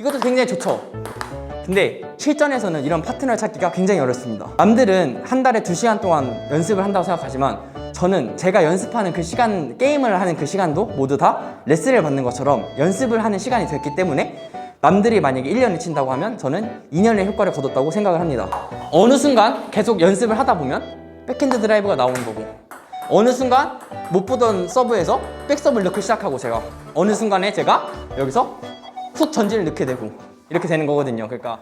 이것도 굉장히 좋죠. 근데 실전에서는 이런 파트너를 찾기가 굉장히 어렵습니다. 남들은 한 달에 2시간 동안 연습을 한다고 생각하지만 저는 제가 연습하는 그 시간, 게임을 하는 그 시간도 모두 다 레슨을 받는 것처럼 연습을 하는 시간이 됐기 때문에 남들이 만약에 1년을 친다고 하면 저는 2년의 효과를 거뒀다고 생각을 합니다. 어느 순간 계속 연습을 하다 보면 백핸드 드라이브가 나오는 거고, 어느 순간 못 보던 서브에서 백서브를 넣기 시작하고, 제가 어느 순간에 제가 여기서 훅 전진을 넣게 되고 이렇게 되는 거거든요. 그러니까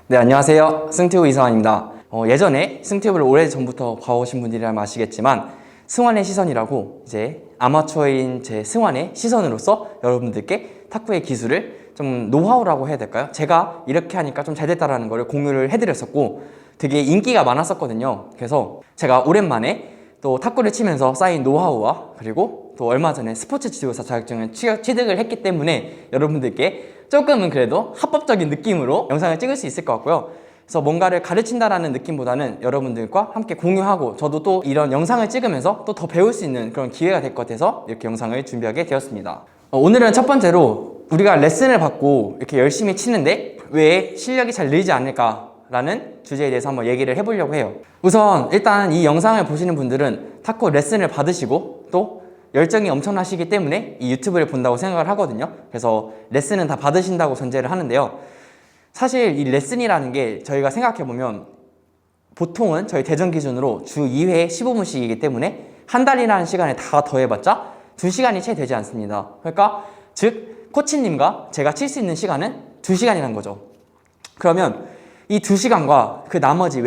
네, 안녕하세요. 승튜브 이성환입니다. 예전에 승튜브를 오래전부터 봐오신 분들이라면 아시겠지만 승환의 시선이라고 이제 아마추어인 제 승환의 시선으로서 여러분들께 탁구의 기술을 좀 노하우라고 해야 될까요? 제가 이렇게 하니까 좀 잘 됐다라는 거를 공유를 해드렸었고 되게 인기가 많았었거든요. 그래서 제가 오랜만에 또 탁구를 치면서 쌓인 노하우와 그리고 또 얼마 전에 스포츠 지도사 자격증을 취득을 했기 때문에 여러분들께 조금은 그래도 합법적인 느낌으로 영상을 찍을 수 있을 것 같고요. 그래서 뭔가를 가르친다라는 느낌보다는 여러분들과 함께 공유하고 저도 또 이런 영상을 찍으면서 또 더 배울 수 있는 그런 기회가 될 것 같아서 이렇게 영상을 준비하게 되었습니다. 오늘은 첫 번째로 우리가 레슨을 받고 이렇게 열심히 치는데 왜 실력이 잘 늘지 않을까라는 주제에 대해서 한번 얘기를 해보려고 해요. 우선 일단 이 영상을 보시는 분들은 탁구 레슨을 받으시고 또 열정이 엄청나시기 때문에 이 유튜브를 본다고 생각을 하거든요. 그래서 레슨은 다 받으신다고 전제를 하는데요. 사실 이 레슨이라는 게 저희가 생각해보면 보통은 저희 대전 기준으로 주 2회 15분씩이기 때문에 한 달이라는 시간에 다 더해봤자 2시간이 채 되지 않습니다. 그러니까 즉 코치님과 제가 칠 수 있는 시간은 2시간이라는 거죠. 그러면 이 2시간과 그 나머지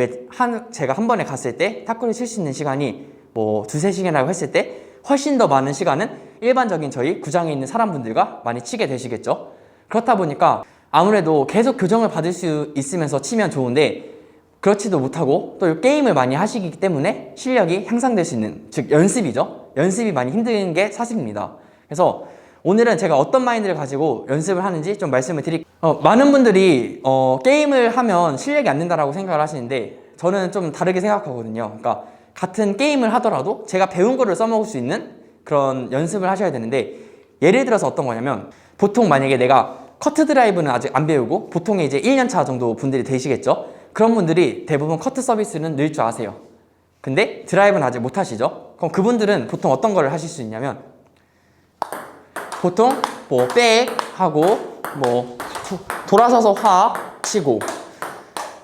제가 한 번에 갔을 때 탁구를 칠 수 있는 시간이 뭐 2-3시간이라고 했을 때 훨씬 더 많은 시간은 일반적인 저희 구장에 있는 사람분들과 많이 치게 되시겠죠. 그렇다 보니까 아무래도 계속 교정을 받을 수 있으면서 치면 좋은데 그렇지도 못하고 또 게임을 많이 하시기 때문에 실력이 향상될 수 있는, 즉 연습이죠. 연습이 많이 힘든 게 사실입니다. 그래서 오늘은 제가 어떤 마인드를 가지고 연습을 하는지 좀 말씀을 드릴게요. 많은 분들이 게임을 하면 실력이 안 된다라고 생각을 하시는데 저는 좀 다르게 생각하거든요. 그러니까 같은 게임을 하더라도 제가 배운 거를 써먹을 수 있는 그런 연습을 하셔야 되는데, 예를 들어서 어떤 거냐면 보통 만약에 내가 커트 드라이브는 아직 안 배우고 보통에 이제 1년차 정도 분들이 되시겠죠. 그런 분들이 대부분 커트 서비스는 늘 줄 아세요. 근데 드라이브는 아직 못 하시죠. 그럼 그분들은 보통 어떤 거를 하실 수 있냐면 보통 뭐 백 하고 뭐 돌아서서 화 치고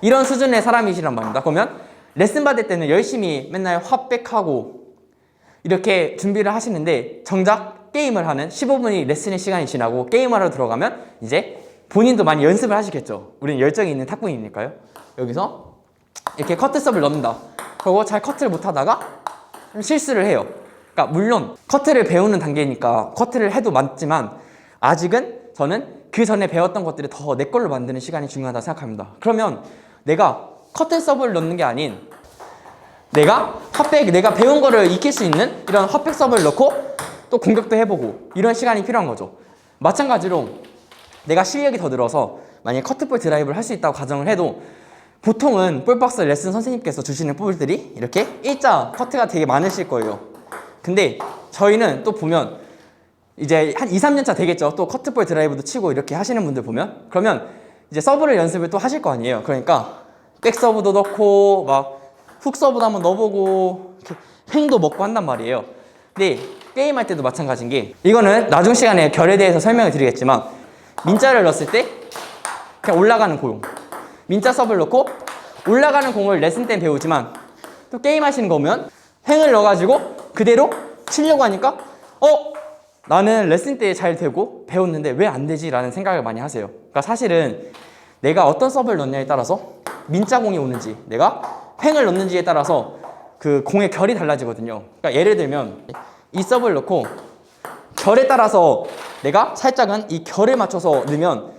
이런 수준의 사람이시란 말입니다. 그러면 레슨 받을 때는 열심히 맨날 화백하고 이렇게 준비를 하시는데 정작 게임을 하는 15분이 레슨의 시간이 지나고 게임하러 들어가면 이제 본인도 많이 연습을 하시겠죠. 우리는 열정이 있는 탁구인이니까요. 여기서 이렇게 커트 서브를 넣는다. 그리고 잘 커트를 못하다가 좀 실수를 해요. 그러니까 물론 커트를 배우는 단계니까 커트를 해도 맞지만 아직은 저는 그 전에 배웠던 것들을 더 내 걸로 만드는 시간이 중요하다고 생각합니다. 그러면 내가 커트 서브를 넣는 게 아닌 내가 배운 거를 익힐 수 있는 이런 헛백 서브를 넣고 또 공격도 해보고 이런 시간이 필요한 거죠. 마찬가지로 내가 실력이 더 늘어서 만약에 커트볼 드라이브를 할 수 있다고 가정을 해도 보통은 볼박스 레슨 선생님께서 주시는 볼들이 이렇게 일자 커트가 되게 많으실 거예요. 근데 저희는 또 보면 이제 한 2-3년 차 되겠죠. 또 커트볼 드라이브도 치고 이렇게 하시는 분들 보면 그러면 이제 서브를 연습을 또 하실 거 아니에요. 그러니까 백 서브도 넣고 막 훅 서브도 한번 넣어보고 이렇게 횡도 먹고 한단 말이에요. 근데 게임할 때도 마찬가지인 게, 이거는 나중 시간에 결에 대해서 설명을 드리겠지만 민자를 넣었을 때 그냥 올라가는 공, 민자 서브를 넣고 올라가는 공을 레슨 때는 배우지만 또 게임 하시는 거 보면 횡을 넣어가지고 그대로 치려고 하니까 나는 레슨 때 잘 되고 배웠는데 왜 안 되지? 라는 생각을 많이 하세요. 그러니까 사실은 내가 어떤 서브를 넣냐에 따라서 민자 공이 오는지 내가 횡을 넣는지에 따라서 그 공의 결이 달라지거든요. 그러니까 예를 들면 이 서브를 넣고 결에 따라서 내가 살짝은 이 결에 맞춰서 넣으면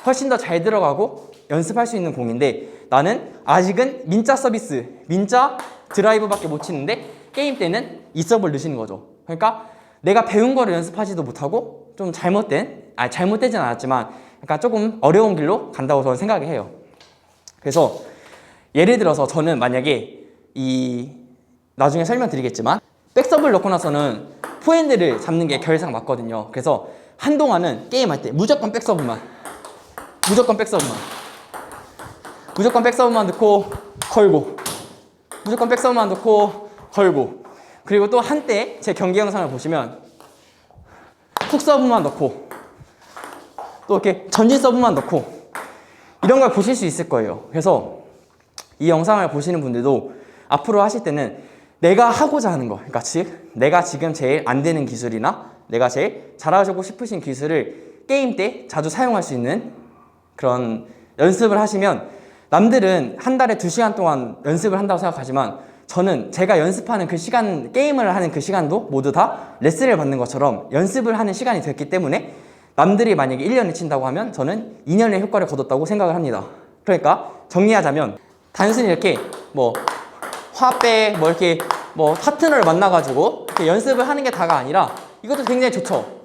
훨씬 더 잘 들어가고 연습할 수 있는 공인데 나는 아직은 민자 서비스, 민자 드라이브밖에 못 치는데 게임 때는 이 서브를 넣으시는 거죠. 그러니까 내가 배운 거를 연습하지도 못하고 좀 잘못되진 않았지만 약간 조금 어려운 길로 간다고 저는 생각을 해요. 그래서 예를 들어서 저는 만약에 나중에 설명드리겠지만 백서브를 넣고 나서는 포핸드를 잡는 게 결상 맞거든요. 그래서 한동안은 게임할 때 무조건 백서브만 무조건 백서브만. 무조건 백서브만 넣고 걸고. 무조건 백서브만 넣고 걸고. 그리고 또 한때 제 경기 영상을 보시면 훅 서브만 넣고 또 이렇게 전진 서브만 넣고 이런 걸 보실 수 있을 거예요. 그래서 이 영상을 보시는 분들도 앞으로 하실 때는 내가 하고자 하는 거, 그러니까 즉 내가 지금 제일 안 되는 기술이나 내가 제일 잘하고 싶으신 기술을 게임 때 자주 사용할 수 있는 그런 연습을 하시면, 남들은 한 달에 2시간 동안 연습을 한다고 생각하지만 저는 제가 연습하는 그 시간, 게임을 하는 그 시간도 모두 다 레슨을 받는 것처럼 연습을 하는 시간이 됐기 때문에 남들이 만약에 1년을 친다고 하면 저는 2년의 효과를 거뒀다고 생각을 합니다. 그러니까 정리하자면 단순히 이렇게 뭐 화배 뭐 이렇게 뭐 파트너를 만나가지고 이렇게 연습을 하는 게 다가 아니라 이것도 굉장히 좋죠.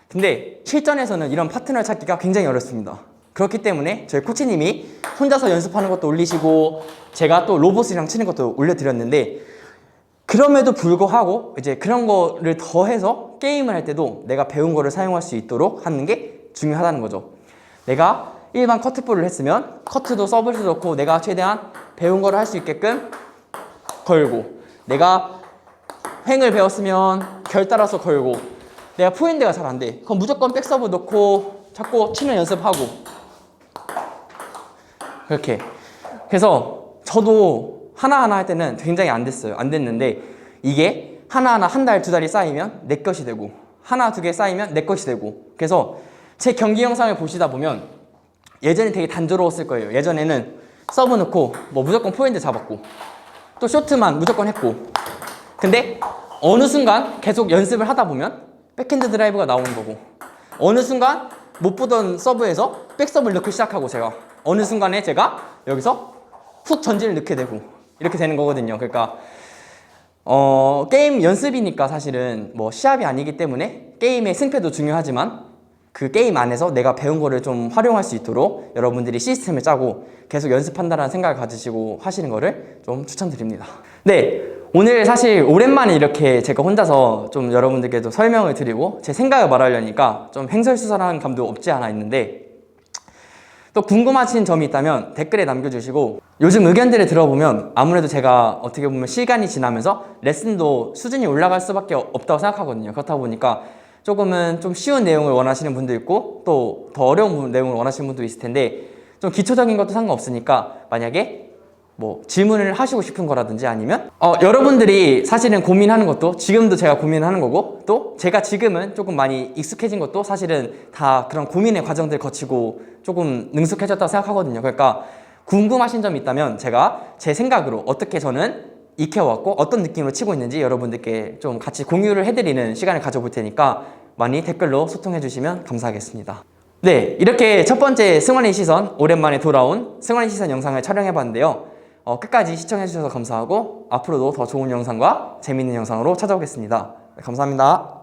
근데 실전에서는 이런 파트너 찾기가 굉장히 어렵습니다. 그렇기 때문에 저희 코치님이 혼자서 연습하는 것도 올리시고 제가 또 로봇이랑 치는 것도 올려드렸는데, 그럼에도 불구하고 이제 그런 거를 더해서 게임을 할 때도 내가 배운 거를 사용할 수 있도록 하는 게 중요하다는 거죠. 내가 일반 커트볼을 했으면 커트도 서브도 좋고 내가 최대한 배운 거를 할 수 있게끔 걸고, 내가 횡을 배웠으면 결 따라서 걸고, 내가 포핸드가 잘 안 돼 그럼 무조건 백서브 넣고 자꾸 치는 연습하고 그렇게. 그래서 저도 하나하나 할 때는 굉장히 안 됐는데 이게 하나하나 한 달, 2달이 쌓이면 내 것이 되고 하나, 2개 쌓이면 내 것이 되고, 그래서 제 경기 영상을 보시다 보면 예전에 되게 단조로웠을 거예요. 예전에는 서브 넣고 뭐 무조건 포핸드 잡았고 또 쇼트만 무조건 했고, 근데 어느 순간 계속 연습을 하다 보면 백핸드 드라이브가 나오는 거고, 어느 순간 못 보던 서브에서 백서브를 넣기 시작하고, 제가 어느 순간에 제가 여기서 훅 전진을 넣게 되고 이렇게 되는 거거든요. 그러니까 게임 연습이니까 사실은 뭐 시합이 아니기 때문에 게임의 승패도 중요하지만 그 게임 안에서 내가 배운 거를 좀 활용할 수 있도록 여러분들이 시스템을 짜고 계속 연습한다는 생각을 가지시고 하시는 거를 좀 추천드립니다. 네, 오늘 사실 오랜만에 이렇게 제가 혼자서 좀 여러분들께도 설명을 드리고 제 생각을 말하려니까 좀 횡설수설한 감도 없지 않아 있는데, 또 궁금하신 점이 있다면 댓글에 남겨주시고, 요즘 의견들을 들어보면 아무래도 제가 어떻게 보면 시간이 지나면서 레슨도 수준이 올라갈 수밖에 없다고 생각하거든요. 그렇다 보니까 조금은 좀 쉬운 내용을 원하시는 분도 있고 또 더 어려운 내용을 원하시는 분도 있을 텐데, 좀 기초적인 것도 상관없으니까 만약에 뭐 질문을 하시고 싶은 거라든지 아니면 여러분들이 사실은 고민하는 것도 지금도 제가 고민하는 거고, 또 제가 지금은 조금 많이 익숙해진 것도 사실은 다 그런 고민의 과정들 거치고 조금 능숙해졌다고 생각하거든요. 그러니까 궁금하신 점이 있다면 제가 제 생각으로 어떻게 저는 익혀왔고 어떤 느낌으로 치고 있는지 여러분들께 좀 같이 공유를 해드리는 시간을 가져볼 테니까 많이 댓글로 소통해 주시면 감사하겠습니다. 네, 이렇게 첫 번째 승원의 시선, 오랜만에 돌아온 승원의 시선 영상을 촬영해 봤는데요. 끝까지 시청해 주셔서 감사하고 앞으로도 더 좋은 영상과 재미있는 영상으로 찾아오겠습니다. 네, 감사합니다.